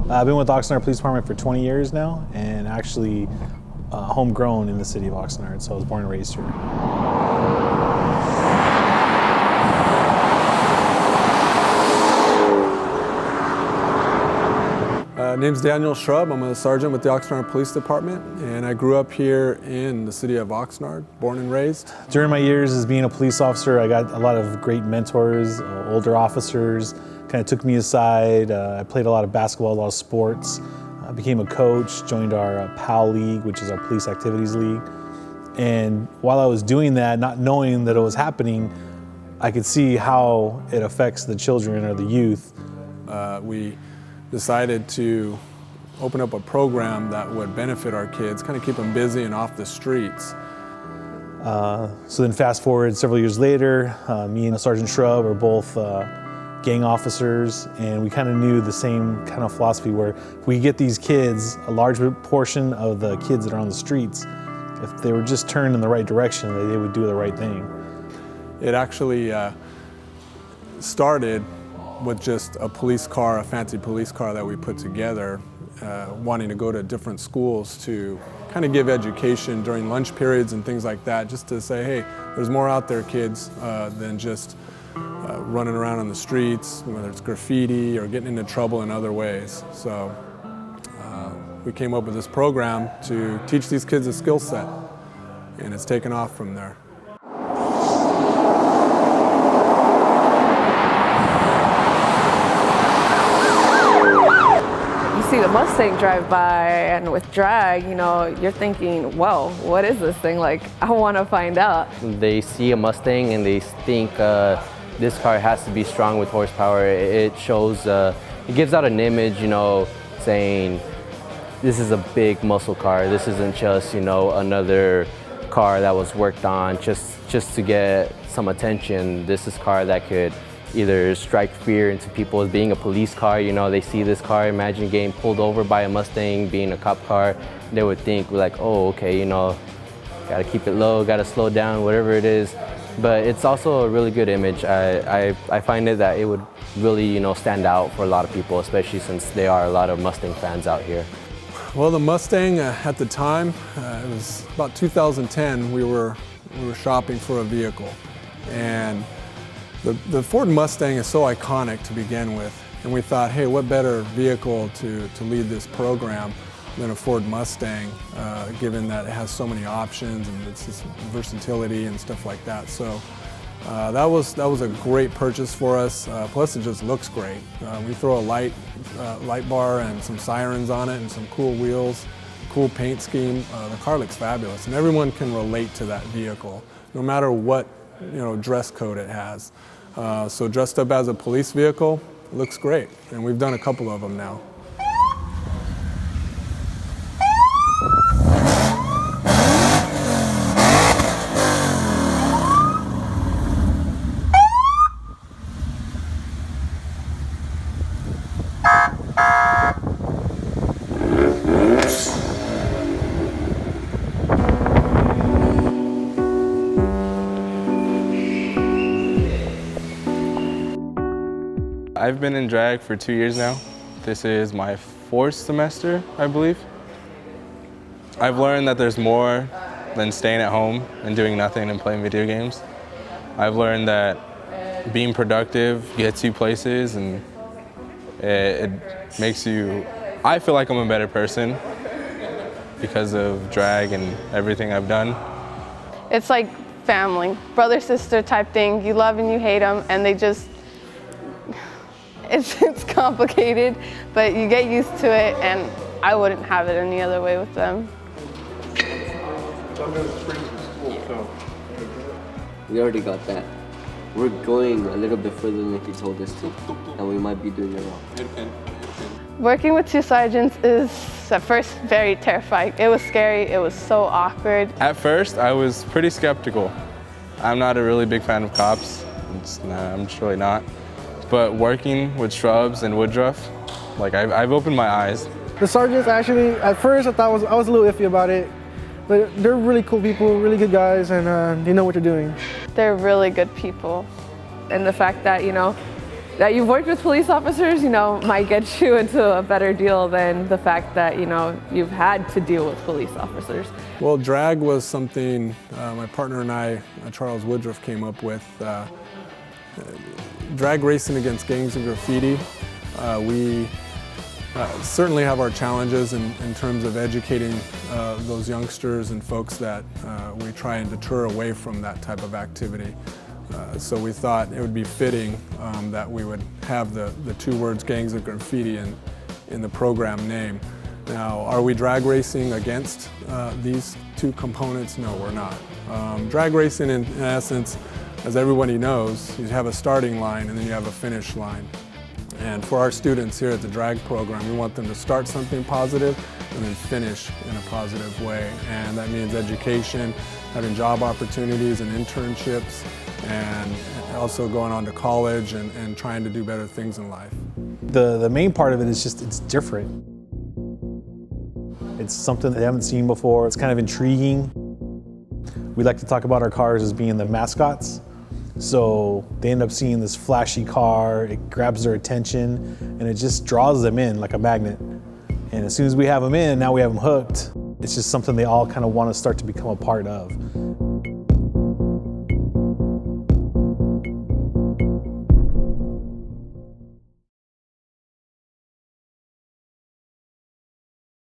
I've been with Oxnard Police Department for 20 years now, and actually homegrown in the city of Oxnard, so I was born and raised here. Name's Daniel Shrub. I'm a sergeant with the Oxnard Police Department, and I grew up here in the city of Oxnard, born and raised. During my years as being a police officer, I got a lot of great mentors, older officers, kind of took me aside. I played a lot of basketball, a lot of sports. I became a coach, joined our PAL League, which is our Police Activities League. And while I was doing that, not knowing that it was happening, I could see how it affects the children or the youth. We decided to open up a program that would benefit our kids, kind of keep them busy and off the streets. So then fast forward several years later, me and Sergeant Shrub are both gang officers, and we kind of knew the same kind of philosophy where if we get these kids, a large portion of the kids that are on the streets, if they were just turned in the right direction, they would do the right thing. It actually started with just a police car, a fancy police car that we put together, wanting to go to different schools to kind of give education during lunch periods and things like that, just to say, hey, there's more out there, kids, than just running around on the streets, whether it's graffiti or getting into trouble in other ways. So we came up with this program to teach these kids a skill set, and it's taken off from there. See the Mustang drive by, and with drag, you know, you're thinking, whoa, what is this thing? Like, I want to find out. They see a Mustang and they think this car has to be strong with horsepower. It shows, it gives out an image, you know, saying this is a big muscle car. This isn't just, you know, another car that was worked on just to get some attention. This is a car that could either strike fear into people as being a police car. You know, they see this car, imagine getting pulled over by a Mustang, being a cop car, they would think like, oh, okay, you know, gotta keep it low, gotta slow down, whatever it is. But it's also a really good image. I find it that it would really, you know, stand out for a lot of people, especially since there are a lot of Mustang fans out here. Well, the Mustang at the time, it was about 2010, we were shopping for a vehicle. And the Ford Mustang is so iconic to begin with, and we thought, hey, what better vehicle to lead this program than a Ford Mustang, given that it has so many options and its versatility and stuff like that. So that was a great purchase for us. Plus, it just looks great. We throw a light bar and some sirens on it and some cool wheels, cool paint scheme. The car looks fabulous, and everyone can relate to that vehicle, no matter what, you know, dress code it has. So dressed up as a police vehicle, looks great, and we've done a couple of them now. I've been in drag for 2 years now. This is my 4th semester, I believe. I've learned that there's more than staying at home and doing nothing and playing video games. I've learned that being productive gets you places, and it makes you, I feel like I'm a better person because of drag and everything I've done. It's like family, brother, sister type thing. You love and you hate them, and they just, it's complicated, but you get used to it, and I wouldn't have it any other way with them. We already got that. We're going a little bit further than he told us to, and we might be doing it wrong. Working with two sergeants is, at first, very terrifying. It was scary, it was so awkward. At first, I was pretty skeptical. I'm not a really big fan of cops. I'm just really not. But working with Shrubs and Woodruff, like I've opened my eyes. The sergeants actually, at first I thought I was a little iffy about it, but they're really cool people, really good guys, and they know what they're doing. They're really good people. And the fact that, you know, that you've worked with police officers, you know, might get you into a better deal than the fact that, you know, you've had to deal with police officers. Well, drag was something my partner and I, Charles Woodruff, came up with. Drag racing against gangs and graffiti. We certainly have our challenges in terms of educating those youngsters and folks that we try and deter away from that type of activity. So we thought it would be fitting that we would have the two words gangs and graffiti in the program name. Now, are we drag racing against these two components? No, we're not. Drag racing, in essence, as everybody knows, you have a starting line and then you have a finish line. And for our students here at the DRAGG program, we want them to start something positive and then finish in a positive way. And that means education, having job opportunities and internships, and also going on to college and trying to do better things in life. The main part of it is just, it's different. It's something they haven't seen before. It's kind of intriguing. We like to talk about our cars as being the mascots. So they end up seeing this flashy car, it grabs their attention, and it just draws them in like a magnet. And as soon as we have them in, now we have them hooked. It's just something they all kind of want to start to become a part of.